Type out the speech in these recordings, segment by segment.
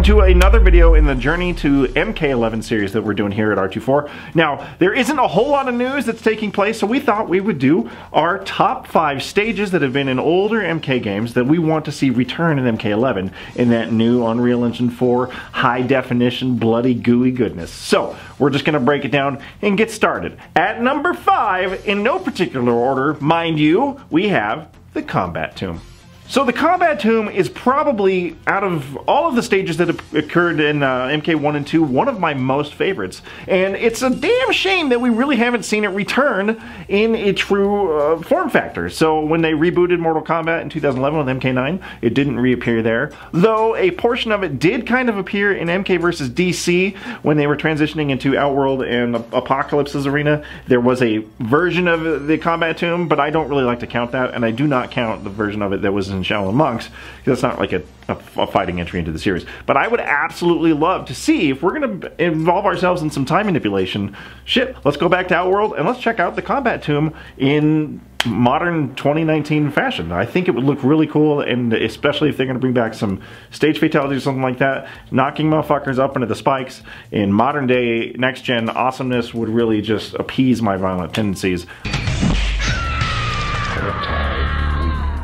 to another video in the Journey to MK11 series that we're doing here at R24. Now, there isn't a whole lot of news that's taking place, so we thought we would do our top 5 stages that have been in older MK games that we want to see return in MK11 in that new Unreal Engine 4 high definition bloody gooey goodness. So, we're just going to break it down and get started. At number 5, in no particular order, mind you, we have the Kombat Tomb. So the Kombat Tomb is probably, out of all of the stages that have occurred in MK1 and 2, one of my most favorites. And it's a damn shame that we really haven't seen it return in a true form factor. So when they rebooted Mortal Kombat in 2011 with MK9, it didn't reappear there. Though a portion of it did kind of appear in MK vs. DC when they were transitioning into Outworld and Apocalypse's arena. There was a version of the Kombat Tomb, but I don't really like to count that, and I do not count the version of it that was in Shaolin Monks, because that's not like a fighting entry into the series. But I would absolutely love to see, if we're going to involve ourselves in some time manipulation, shit, let's go back to Outworld and let's check out the Kombat Tomb in modern 2019 fashion. I think it would look really cool, and especially if they're going to bring back some stage fatalities or something like that, knocking motherfuckers up into the spikes in modern day next gen awesomeness would really just appease my violent tendencies.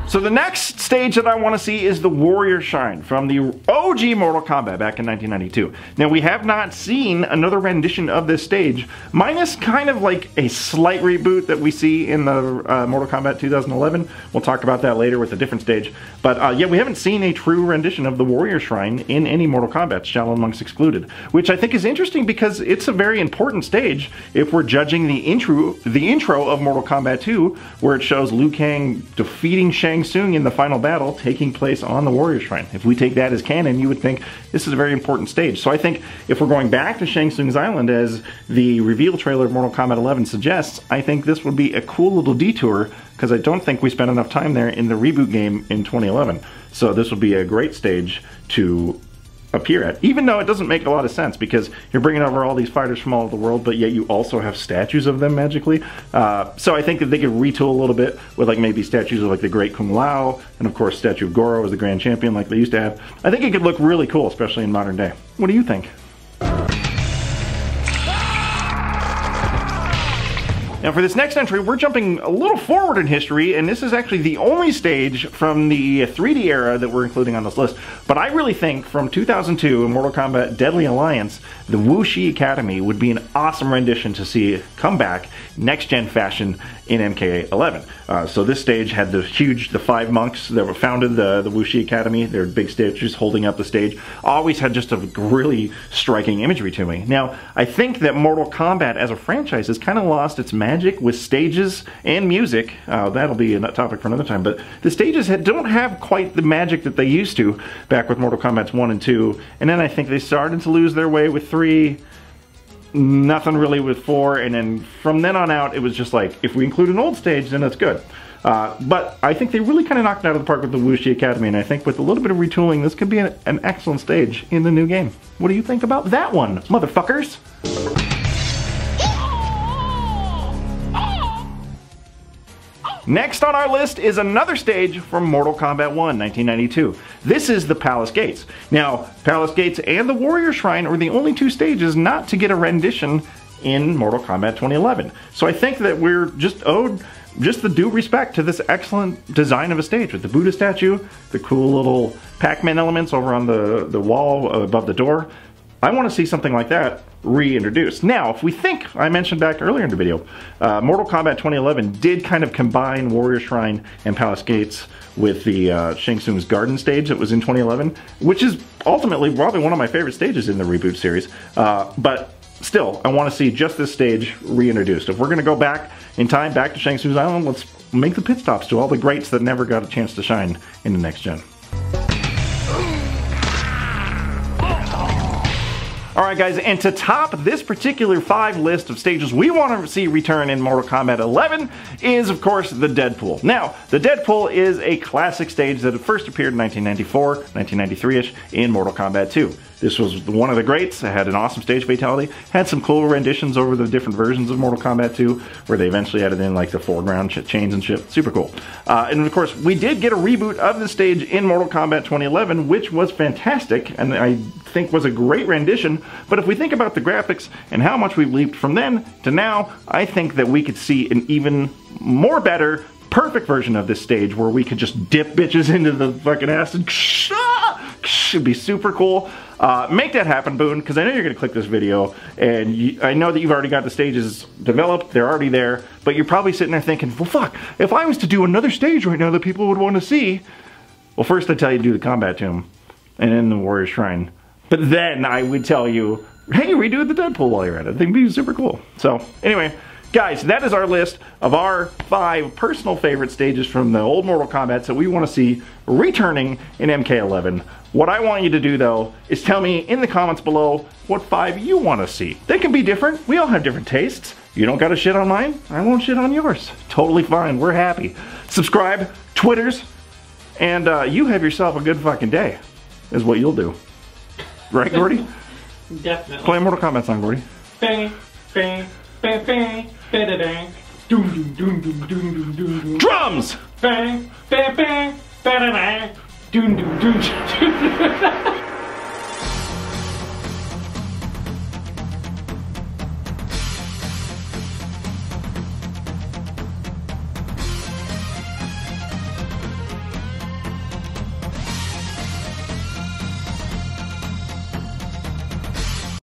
So the next stage that I want to see is the Warrior Shrine from the OG Mortal Kombat back in 1992. Now, we have not seen another rendition of this stage, minus kind of like a slight reboot that we see in the Mortal Kombat 2011. We'll talk about that later with a different stage. But yeah, we haven't seen a true rendition of the Warrior Shrine in any Mortal Kombat, Shaolin Monks excluded, which I think is interesting because it's a very important stage if we're judging the intro of Mortal Kombat 2, where it shows Liu Kang defeating Shang Tsung in the final battle taking place on the Warrior Shrine. If we take that as canon, you would think this is a very important stage. So I think if we're going back to Shang Tsung's Island, as the reveal trailer of Mortal Kombat 11 suggests, I think this would be a cool little detour, because I don't think we spent enough time there in the reboot game in 2011. So this would be a great stage to appear at, even though it doesn't make a lot of sense, because you're bringing over all these fighters from all over the world, but yet you also have statues of them magically. So I think that they could retool a little bit with like maybe statues of like the Great Kung Lao, and of course statue of Goro as the Grand Champion like they used to have. I think it could look really cool, especially in modern day. What do you think? Now for this next entry, we're jumping a little forward in history, and this is actually the only stage from the 3D era that we're including on this list. But I really think from 2002 in Mortal Kombat Deadly Alliance, the Woosh Academy would be an awesome rendition to see come back next-gen fashion in MK11. So this stage had the 5 monks that were founded the Woosh Academy. They're big statues holding up the stage. Always had just a really striking imagery to me. Now, I think that Mortal Kombat as a franchise has kind of lost its magic with stages and music. That'll be a topic for another time, but the stages don't have quite the magic that they used to back with Mortal Kombat 1 and 2, and then I think they started to lose their way with 3, nothing really with 4, and then from then on out it was just like, if we include an old stage then it's good. But I think they really kind of knocked it out of the park with the Woosh Academy, and I think with a little bit of retooling this could be an excellent stage in the new game. What do you think about that one, motherfuckers? Next on our list is another stage from Mortal Kombat 1, 1992. This is the Palace Gates. Now, Palace Gates and the Warrior Shrine are the only 2 stages not to get a rendition in Mortal Kombat 2011. So I think that we're just owed just the due respect to this excellent design of a stage with the Buddha statue, the cool little Pac-Man elements over on the wall above the door. I want to see something like that reintroduced. Now, if we think, I mentioned back earlier in the video, Mortal Kombat 2011 did kind of combine Warrior Shrine and Palace Gates with the Shang Tsung's Garden stage that was in 2011, which is ultimately probably one of my favorite stages in the reboot series. But still, I want to see just this stage reintroduced. If we're going to go back in time, back to Shang Tsung's Island, let's make the pit stops to all the greats that never got a chance to shine in the next gen. Alright guys, and to top this particular 5 list of stages we want to see return in Mortal Kombat 11 is, of course, the Deadpool. Now, the Deadpool is a classic stage that had first appeared in 1994, 1993-ish in Mortal Kombat 2. This was one of the greats. It had an awesome stage fatality. Had some cool renditions over the different versions of Mortal Kombat 2, where they eventually added in like the foreground chains and shit. Super cool. And of course, we did get a reboot of the stage in Mortal Kombat 2011, which was fantastic, and I think was a great rendition. But if we think about the graphics and how much we've leaped from then to now, I think that we could see an even more better, perfect version of this stage where we could just dip bitches into the fucking acid. Should be super cool. Make that happen, Boone, because I know you're going to click this video, and I know that you've already got the stages developed, they're already there, but you're probably sitting there thinking, well fuck, if I was to do another stage right now that people would want to see, well first I'd tell you to do the Combat Tomb, and then the Warrior Shrine, but then I would tell you, hey, redo the Deadpool while you're at it. I think it'd be super cool. So, anyway, guys, that is our list of our 5 personal favorite stages from the old Mortal Kombat that we want to see returning in MK11. What I want you to do, though, is tell me in the comments below what 5 you want to see. They can be different. We all have different tastes. You don't got to shit on mine. I won't shit on yours. Totally fine. We're happy. Subscribe, Twitters, and you have yourself a good fucking day, is what you'll do. Right, Gordy? Definitely. Play a Mortal Kombat song, Gordy. Bang, bang, bang, bang, bang, bang. Doom, doom, doom, doom, doom, doom, doom, doom. Drums! Bang, bang, bang, bang, bang. Doom, doom, doom, doom, doom.